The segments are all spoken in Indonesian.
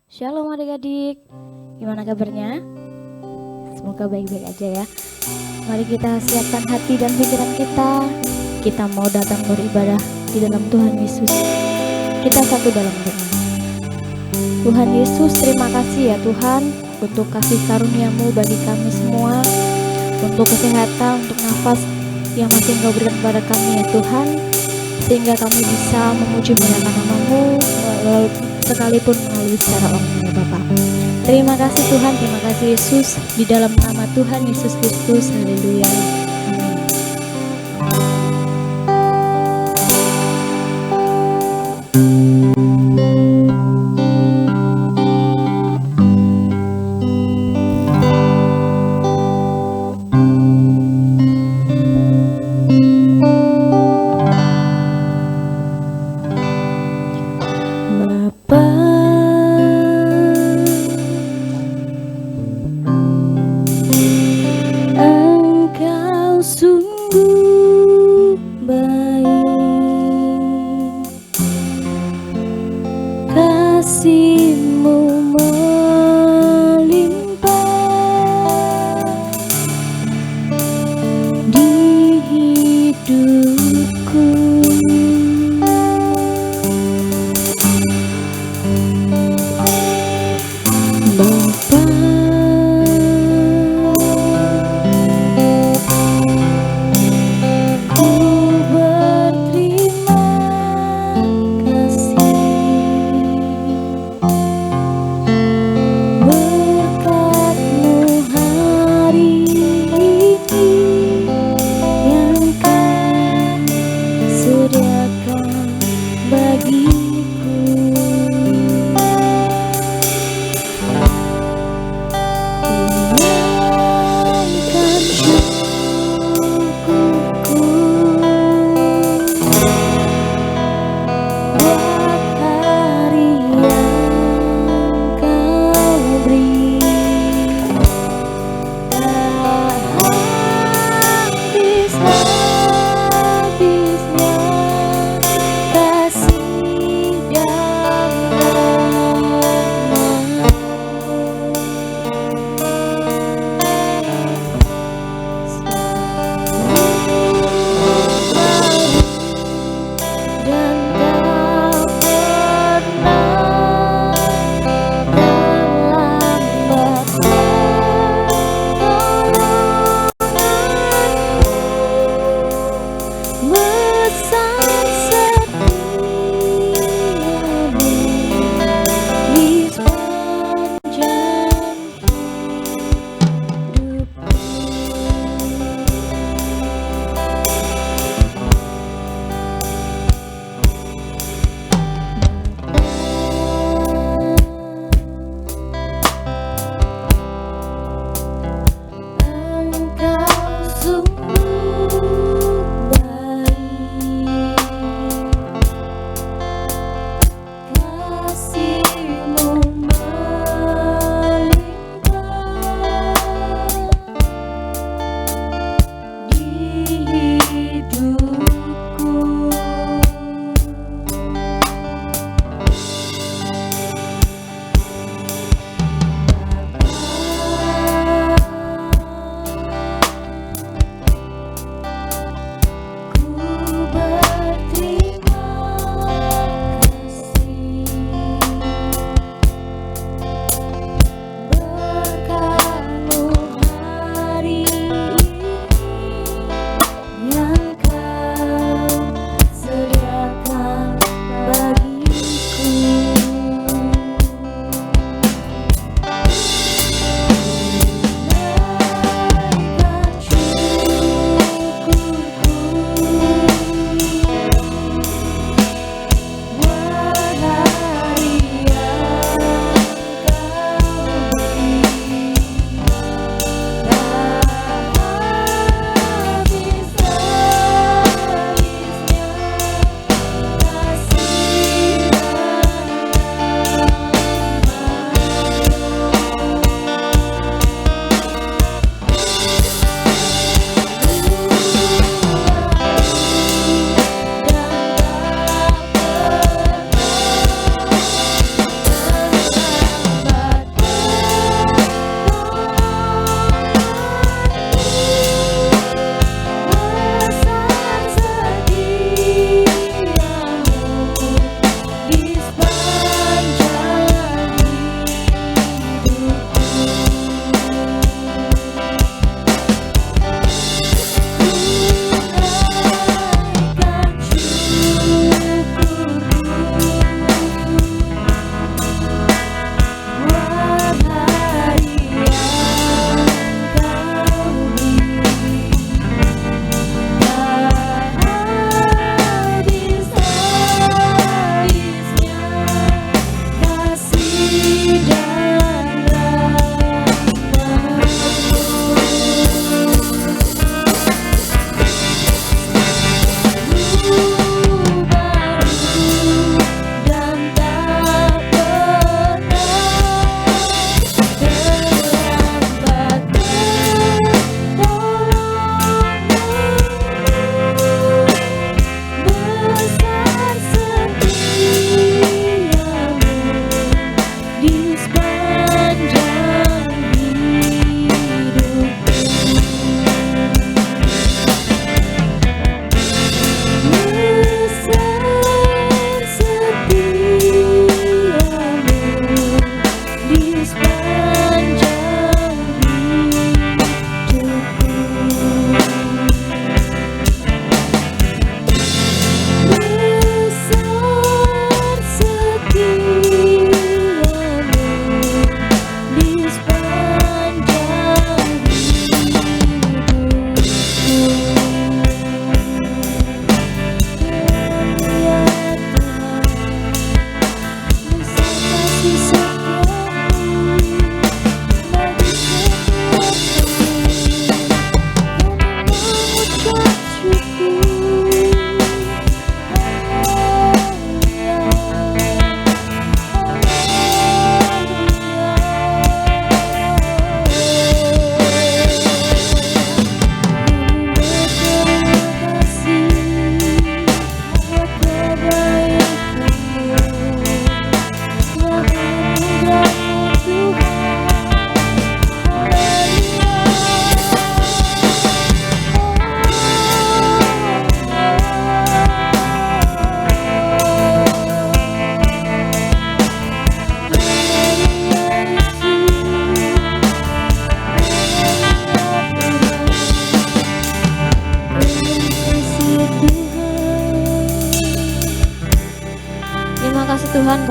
Shalom adik-adik, gimana kabarnya? Semoga baik-baik aja ya. Mari kita siapkan hati dan pikiran kita. Kita mau datang beribadah di dalam Tuhan Yesus. Kita satu dalam doa. Tuhan Yesus, terima kasih ya Tuhan untuk kasih karunia-Mu bagi kami semua, untuk kesehatan, untuk nafas yang masih Engkau berikan kepada kami ya Tuhan, sehingga kami bisa memuji menyatakan nama-Mu sekalipun melalui secara online ya Bapak. Terima kasih Tuhan, terima kasih Yesus, di dalam nama Tuhan Yesus Kristus, haleluya.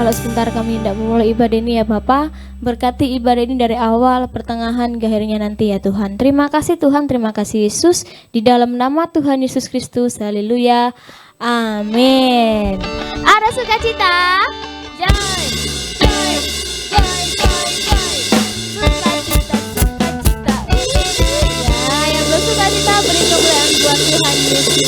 kalau sebentar kami tidak memulai ibadah ini ya Bapa. Berkati ibadah ini dari awal, pertengahan, akhirnya nanti ya Tuhan. Terima kasih Tuhan, terima kasih Yesus. Di dalam nama Tuhan Yesus Kristus, haleluya, amin. Ada sukacita? Joy, joy, joy, joy, joy. Sukacita, sukacita. Ya, yang bersukacita beri kemuliaan buat Tuhan Yesus.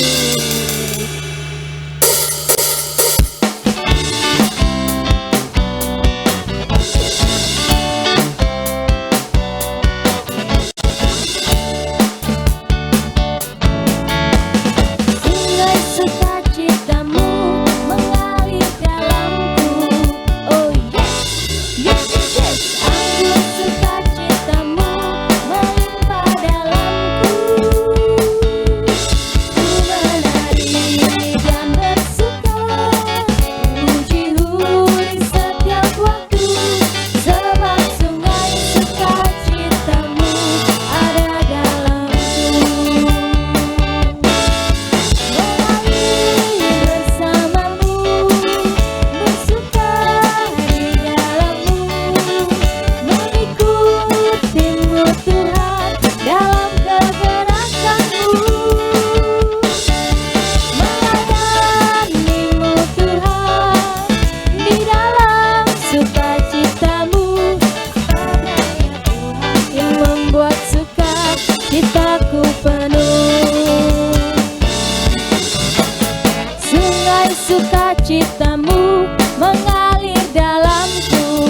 Sukacitamu mengalir dalamku.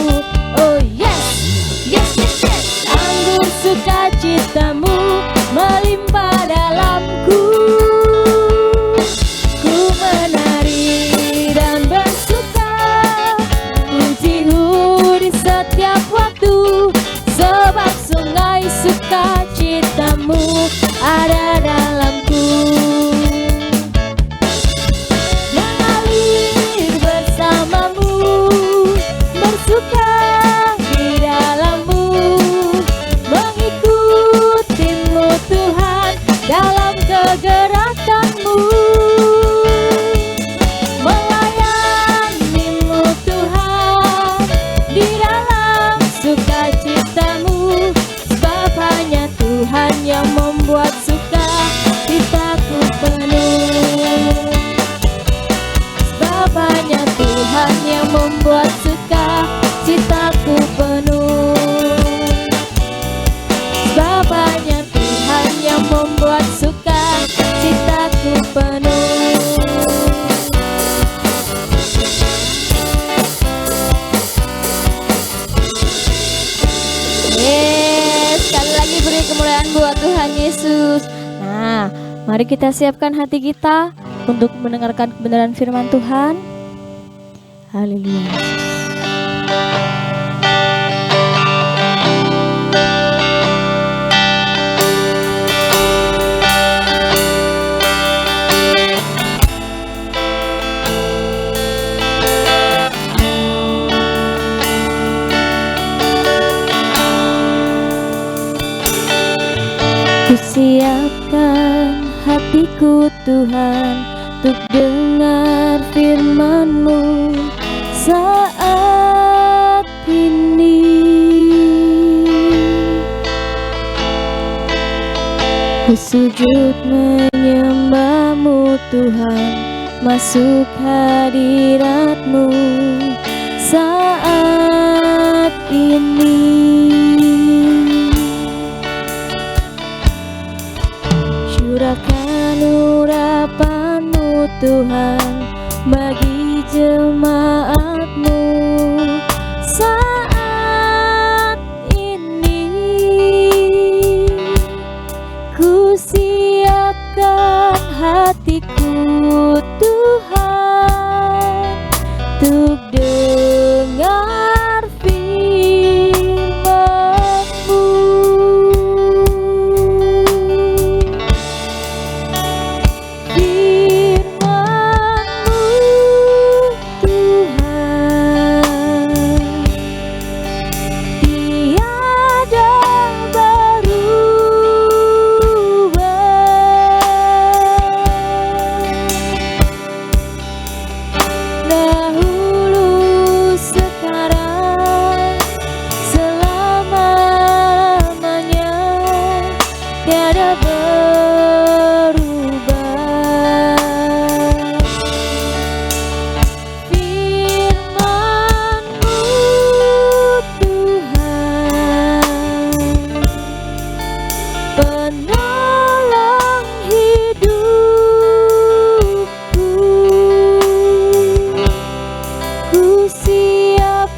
Oh yes, yes, yes, yes. Anggur sukacitamu melimpah dalamku. Ku menari dan bersuka, pujimu di setiap waktu, sebab sungai sukacitamu ada dalamku. Bersuka di dalammu, mengikutimu Tuhan dalam kegerakanmu, melayanimu Tuhan di dalam sukacitamu, sebab hanya Tuhan yang membuat sukacitaku penuh, sebab hanya Tuhan yang membuat sukacitaku penuh, sebab hanya Tuhan yang membuat sukacitaku penuh. Sekali lagi beri kemuliaan buat Tuhan Yesus. Nah, mari kita siapkan hati kita untuk mendengarkan kebenaran firman Tuhan. Haleluya. Kusiapkan hatiku Tuhan untuk dengar firman-Mu saat ini. Ku sujud menyembah-Mu Tuhan, masuk hadirat-Mu saat ini. Curahkan urapan-Mu Tuhan bagi jemaat-Mu saat ini. Ku siapkan hatiku Tuhan untuk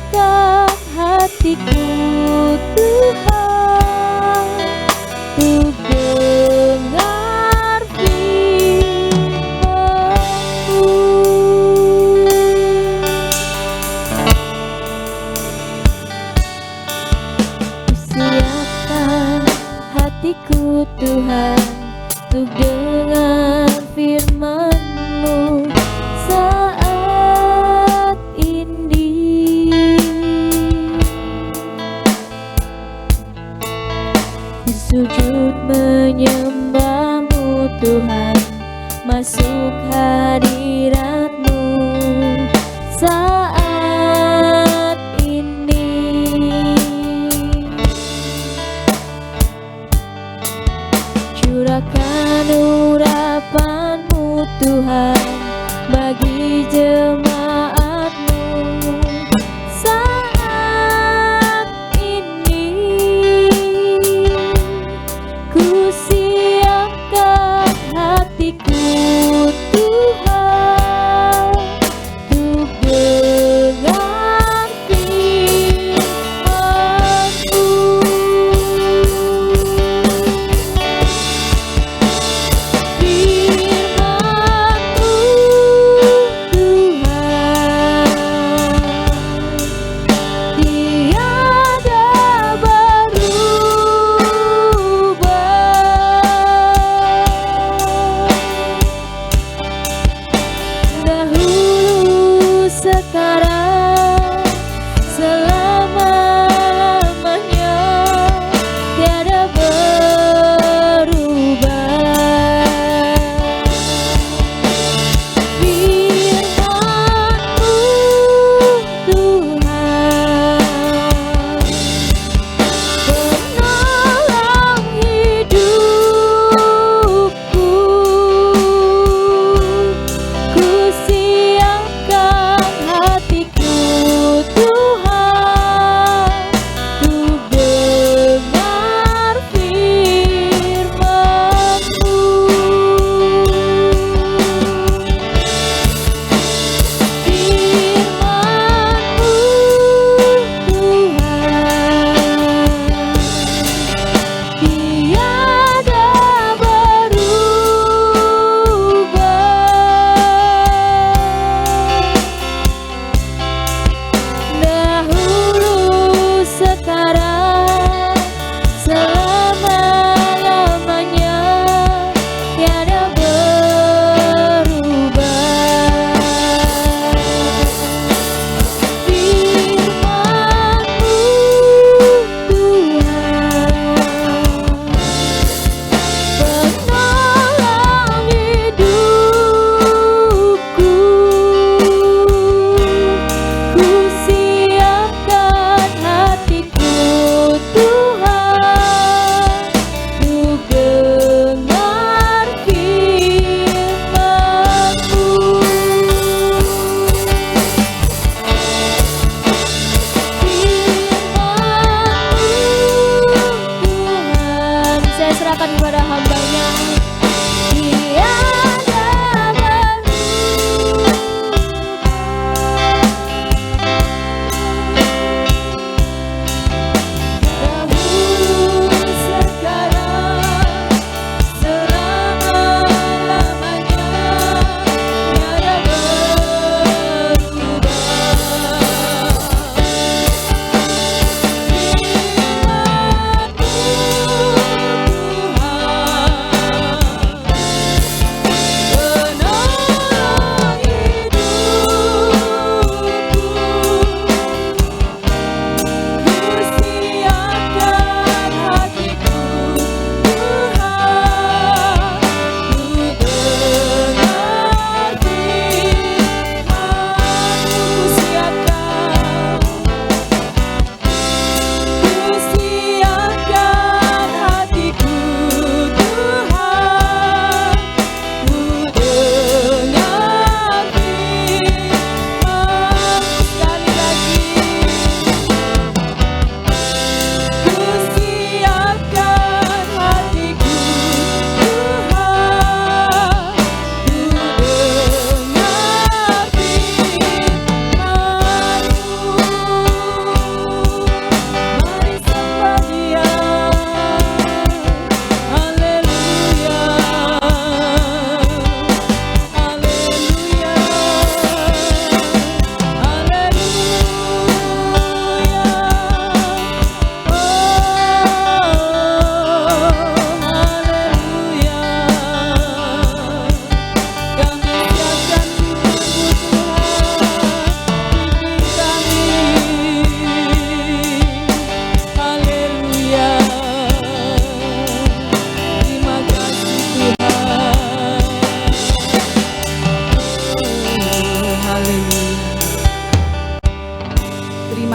siapkan hatiku Tuhan untuk dengar firman-Mu. Siapkan hatiku Tuhan untuk dengar firman-Mu saat ini. Ku sujud menyembah-Mu Tuhan, masuk hadirat-Mu saat ini. Curahkan urapan-Mu Tuhan bagi jemaat-Mu saat ini. Ku siapkan hatiku Tuhan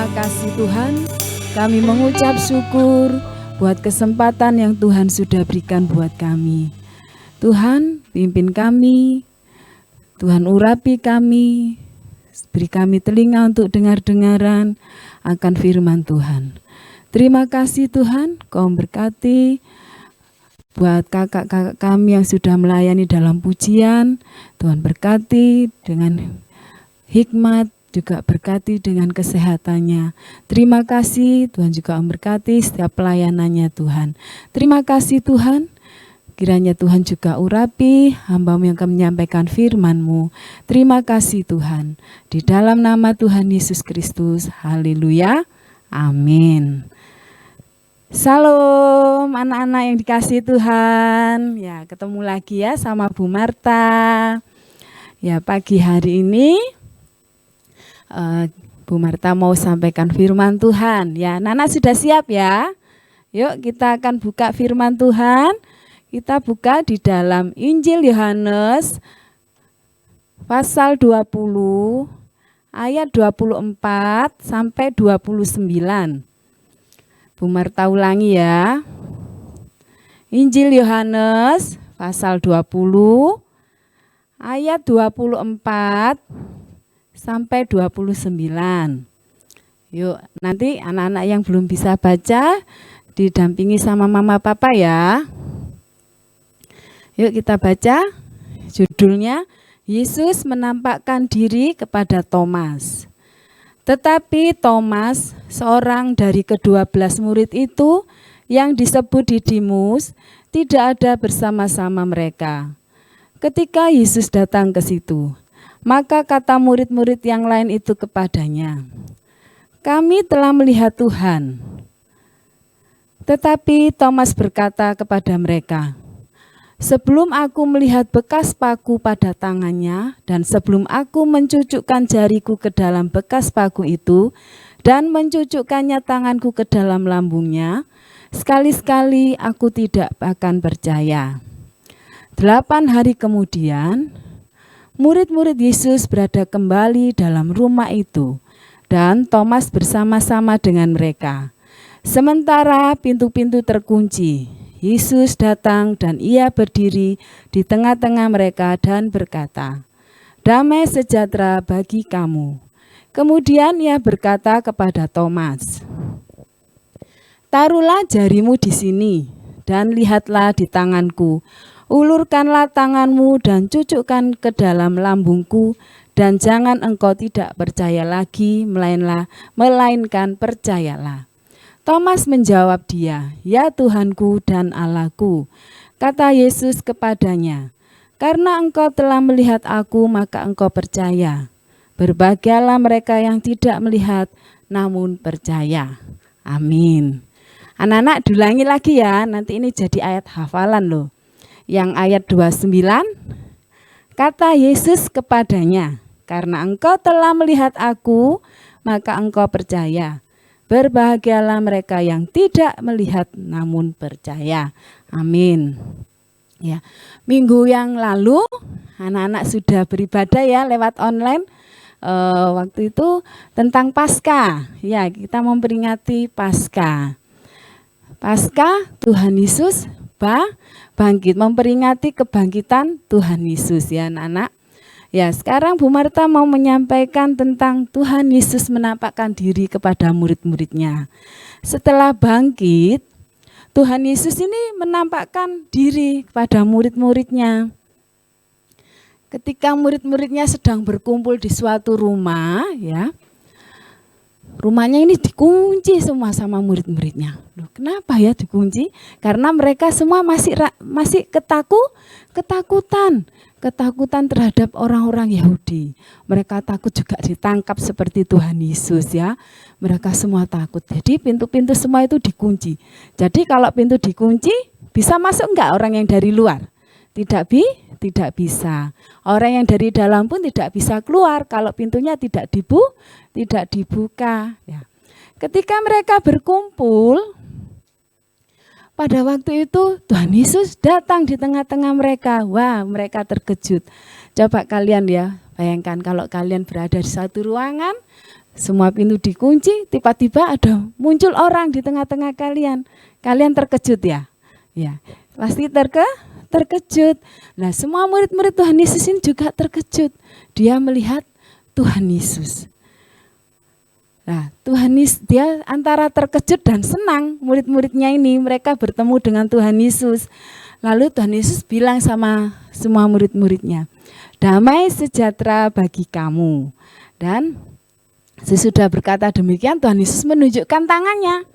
Terima kasih Tuhan, kami mengucap syukur buat kesempatan yang Tuhan sudah berikan buat kami. Tuhan, pimpin kami, Tuhan urapi kami, beri kami telinga untuk dengar-dengaran akan firman Tuhan. Terima kasih Tuhan, Kau berkati buat kakak-kakak kami yang sudah melayani dalam pujian. Tuhan berkati dengan hikmat, juga berkati dengan kesehatannya. Terima kasih, Tuhan juga memberkati setiap pelayanannya Tuhan. Terima kasih Tuhan, kiranya Tuhan juga urapi hamba-Mu yang akan menyampaikan firman-Mu. Terima kasih Tuhan, di dalam nama Tuhan Yesus Kristus, haleluya, amin. Salam anak-anak yang dikasihi Tuhan. Ya, ketemu lagi ya sama Bu Marta. Ya, pagi hari ini Bu Marta mau sampaikan firman Tuhan. Ya, anak-anak sudah siap ya? Yuk kita akan buka firman Tuhan. Kita buka di dalam Injil Yohanes pasal 20 ayat 24 sampai 29. Bu Marta ulangi ya. Injil Yohanes pasal 20 ayat 24 sampai 29. Yuk, nanti anak-anak yang belum bisa baca didampingi sama mama papa ya. Yuk kita baca. Judulnya, Yesus menampakkan diri kepada Thomas. Tetapi Thomas, seorang dari ke-12 murid itu yang disebut Didimus, tidak ada bersama-sama mereka ketika Yesus datang ke situ. Maka kata murid-murid yang lain itu kepadanya, "Kami telah melihat Tuhan." Tetapi Thomas berkata kepada mereka, "Sebelum aku melihat bekas paku pada tangannya, dan sebelum aku mencucukkan jariku ke dalam bekas paku itu, dan mencucukkannya tanganku ke dalam lambungnya, sekali-sekali aku tidak akan percaya." 8 hari kemudian, murid-murid Yesus berada kembali dalam rumah itu, dan Thomas bersama-sama dengan mereka. Sementara pintu-pintu terkunci, Yesus datang dan ia berdiri di tengah-tengah mereka dan berkata, "Damai sejahtera bagi kamu." Kemudian ia berkata kepada Thomas, "Taruhlah jarimu di sini dan lihatlah di tanganku. Ulurkanlah tanganmu dan cucukkan ke dalam lambungku, dan jangan engkau tidak percaya lagi, melainkan percayalah." Thomas menjawab dia, "Ya Tuhanku dan Allahku." Kata Yesus kepadanya, "Karena engkau telah melihat aku, maka engkau percaya. Berbahagialah mereka yang tidak melihat, namun percaya." Amin. Anak-anak diulangi lagi ya, nanti ini jadi ayat hafalan loh. Yang ayat 29, kata Yesus kepadanya, "Karena engkau telah melihat aku, maka engkau percaya. Berbahagialah mereka yang tidak melihat namun percaya." Amin. Ya, minggu yang lalu anak-anak sudah beribadah ya lewat online. Waktu itu tentang Paskah. Ya, kita memperingati Paskah. Paskah Tuhan Yesus bangkit, memperingati kebangkitan Tuhan Yesus ya anak-anak. Ya, sekarang Bu Marta mau menyampaikan tentang Tuhan Yesus menampakkan diri kepada murid-muridnya. Setelah bangkit, Tuhan Yesus ini menampakkan diri kepada murid-muridnya. Ketika murid-muridnya sedang berkumpul di suatu rumah, ya, rumahnya ini dikunci semua sama murid-muridnya. Loh, kenapa ya dikunci? Karena mereka semua masih ketakutan terhadap orang-orang Yahudi. Mereka takut juga ditangkap seperti Tuhan Yesus ya. Mereka semua takut. Jadi pintu-pintu semua itu dikunci. Jadi kalau pintu dikunci, bisa masuk enggak orang yang dari luar? Tidak bisa. Orang yang dari dalam pun tidak bisa keluar kalau pintunya tidak dibuka. Ya. Ketika mereka berkumpul, pada waktu itu Tuhan Yesus datang di tengah-tengah mereka. Wah, mereka terkejut. Coba kalian ya, bayangkan kalau kalian berada di satu ruangan, semua pintu dikunci, tiba-tiba ada muncul orang di tengah-tengah kalian. Kalian terkejut ya? Ya, pasti terkejut. Nah, semua murid-murid Tuhan Yesus ini juga terkejut. Dia melihat Tuhan Yesus. Nah, Tuhan Yesus dia antara terkejut dan senang. Murid-muridnya ini mereka bertemu dengan Tuhan Yesus. Lalu Tuhan Yesus bilang sama semua murid-muridnya, "Damai sejahtera bagi kamu." Dan sesudah berkata demikian, Tuhan Yesus menunjukkan tangannya.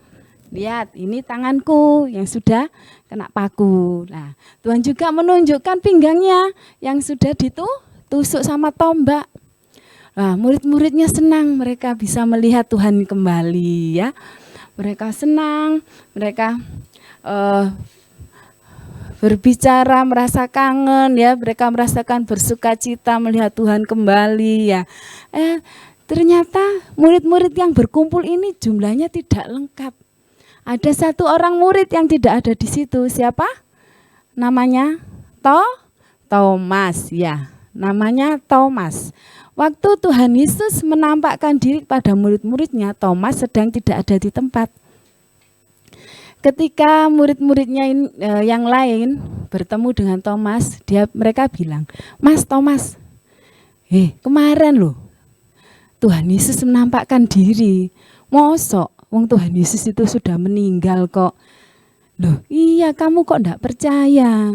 Lihat, ini tanganku yang sudah kena paku. Nah, Tuhan juga menunjukkan pinggangnya yang sudah ditusuk sama tombak. Nah, murid-muridnya senang, mereka bisa melihat Tuhan kembali ya. Mereka senang, mereka berbicara, merasa kangen ya, mereka merasakan bersukacita melihat Tuhan kembali ya. Ternyata murid-murid yang berkumpul ini jumlahnya tidak lengkap. Ada satu orang murid yang tidak ada di situ. Siapa? Namanya Thomas ya. Namanya Thomas. Waktu Tuhan Yesus menampakkan diri pada murid-muridnya, Thomas sedang tidak ada di tempat. Ketika murid-muridnya yang lain bertemu dengan Thomas, mereka bilang, "Mas Thomas, kemarin loh Tuhan Yesus menampakkan diri. Mosok wong Tuhan Yesus itu sudah meninggal kok." "Loh iya, kamu kok enggak percaya?"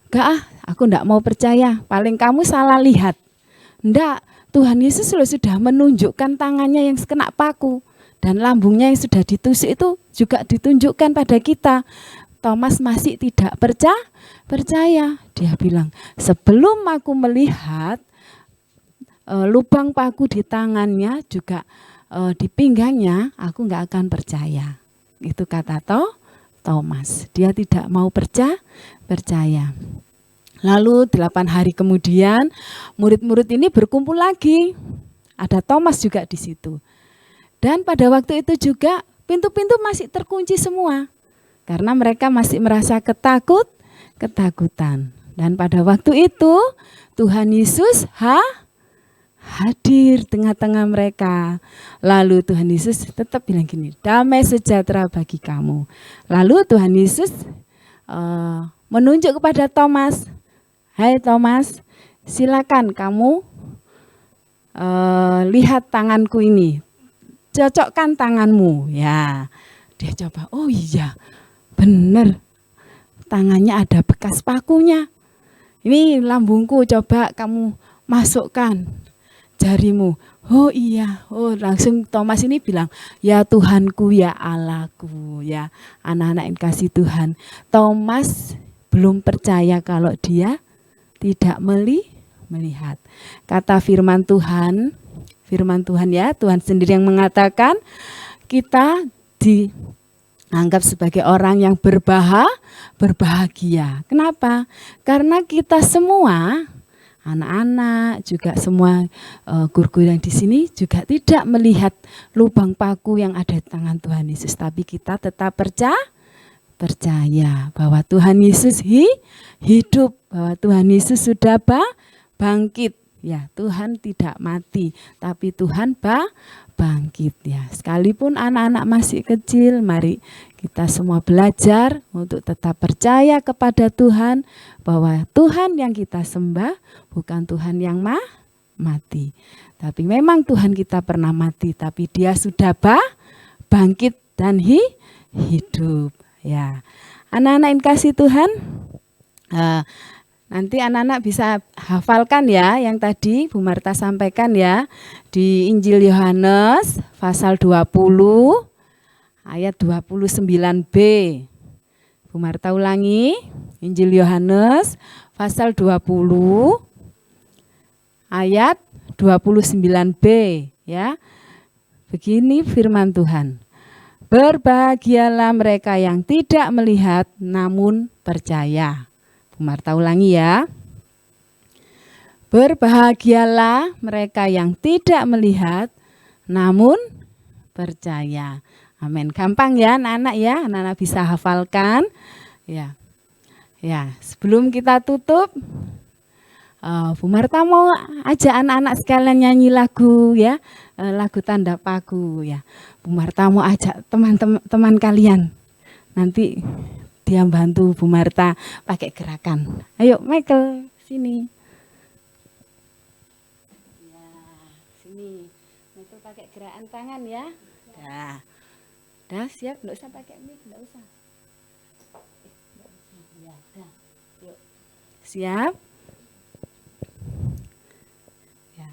"Enggak aku enggak mau percaya, paling kamu salah lihat." "Enggak, Tuhan Yesus sudah menunjukkan tangannya yang kena paku. Dan lambungnya yang sudah ditusuk itu juga ditunjukkan pada kita." Thomas masih tidak percaya. Dia bilang, "Sebelum aku melihat lubang paku di tangannya juga di pinggangnya, aku nggak akan percaya." Itu kata Thomas. Dia tidak mau percaya. Lalu 8 hari kemudian murid-murid ini berkumpul lagi. Ada Thomas juga di situ. Dan pada waktu itu juga pintu-pintu masih terkunci semua. Karena mereka masih merasa ketakutan. Dan pada waktu itu Tuhan Yesus hadir tengah-tengah mereka. Lalu Tuhan Yesus tetap bilang gini, "Damai sejahtera bagi kamu." Lalu Tuhan Yesus menunjuk kepada Thomas, "Hai Thomas, silakan kamu lihat tanganku ini. Cocokkan tanganmu." Ya, dia coba, oh iya benar, tangannya ada bekas pakunya. "Ini lambungku, coba kamu masukkan jarimu." "Oh iya." Oh, langsung Thomas ini bilang, "Ya Tuhanku, ya Allahku." Ya, anak-anak yang kasih Tuhan, Thomas belum percaya kalau dia tidak melihat. Kata firman Tuhan ya, Tuhan sendiri yang mengatakan kita dianggap sebagai orang yang berbahagia. Kenapa? Karena kita semua, anak-anak juga semua guru-guru yang di sini juga tidak melihat lubang paku yang ada di tangan Tuhan Yesus, tapi kita tetap percaya bahwa Tuhan Yesus hidup, bahwa Tuhan Yesus sudah bangkit. Ya, Tuhan tidak mati, tapi Tuhan bangkit ya. Sekalipun anak-anak masih kecil, mari kita semua belajar untuk tetap percaya kepada Tuhan, bahwa Tuhan yang kita sembah bukan Tuhan yang mati. Tapi memang Tuhan kita pernah mati, tapi Dia sudah bangkit dan hidup ya. Anak-anak yang kasih Tuhan, nanti anak-anak bisa hafalkan ya yang tadi Bu Marta sampaikan ya, di Injil Yohanes pasal 20 ayat 29b. Bu Marta ulangi, Injil Yohanes pasal 20 ayat 29b ya. Begini firman Tuhan. "Berbahagialah mereka yang tidak melihat namun percaya." Marta ulangi ya. "Berbahagialah mereka yang tidak melihat namun percaya." Amin. Gampang ya anak-anak ya, anak-anak bisa hafalkan. Ya. Ya, sebelum kita tutup, Bu Marta mau ajak anak-anak sekalian nyanyi lagu ya. lagu Tanda Paku ya. Bu Marta mau ajak teman-teman kalian. Nanti dia bantu Bu Marta pakai gerakan. Ayo Michael, sini. Ya, sini. Michael pakai gerakan tangan ya. Dah siap, enggak usah pakai mic, enggak usah. Ya, dah. Yuk. Siap? Ya.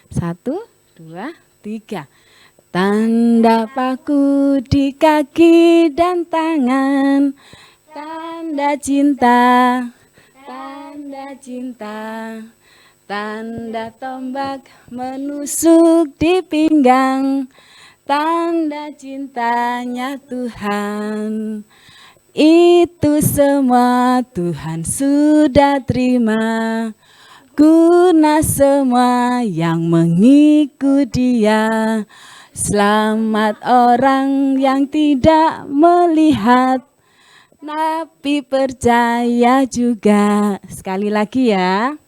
1, 2, 3. Tanda paku di kaki dan tangan, tanda cinta, tanda cinta. Tanda tombak menusuk di pinggang, tanda cintanya Tuhan. Itu semua Tuhan sudah terima, guna semua yang mengikut Dia. Selamat orang yang tidak melihat, tapi percaya juga. Sekali lagi ya.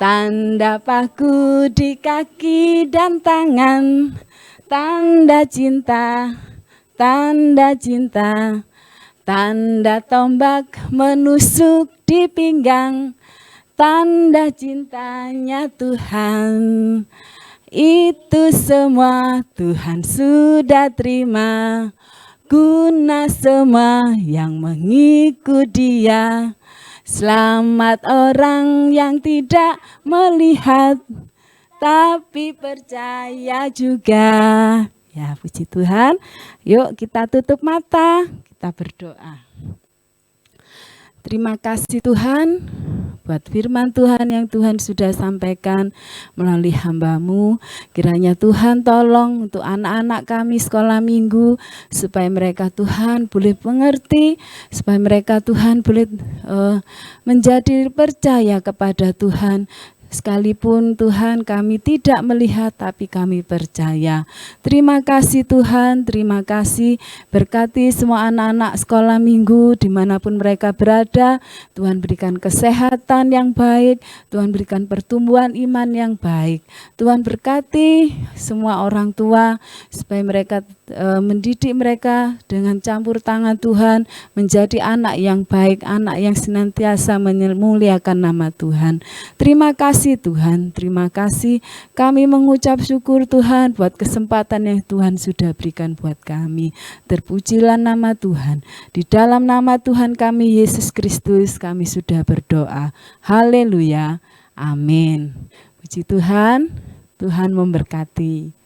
Tanda paku di kaki dan tangan, tanda cinta, tanda cinta. Tanda tombak menusuk di pinggang, tanda cintanya Tuhan. Itu semua Tuhan sudah terima, guna semua yang mengikut Dia. Selamat orang yang tidak melihat, tapi percaya juga. Ya, puji Tuhan. Yuk kita tutup mata, kita berdoa. Terima kasih Tuhan buat firman Tuhan yang Tuhan sudah sampaikan melalui hamba-Mu. Kiranya Tuhan tolong untuk anak-anak kami sekolah minggu, supaya mereka Tuhan boleh mengerti, supaya mereka Tuhan boleh menjadi percaya kepada Tuhan. Sekalipun Tuhan kami tidak melihat, tapi kami percaya. Terima kasih Tuhan, terima kasih. Berkati semua anak-anak sekolah minggu dimanapun mereka berada. Tuhan berikan kesehatan yang baik, Tuhan berikan pertumbuhan iman yang baik. Tuhan berkati semua orang tua supaya mereka mendidik mereka dengan campur tangan Tuhan menjadi anak yang baik, anak yang senantiasa memuliakan nama Tuhan. Terima kasih Tuhan, terima kasih. Kami mengucap syukur Tuhan buat kesempatan yang Tuhan sudah berikan buat kami. Terpujilah nama Tuhan. Di dalam nama Tuhan kami Yesus Kristus kami sudah berdoa. Haleluya. Amin. Puji Tuhan, Tuhan memberkati.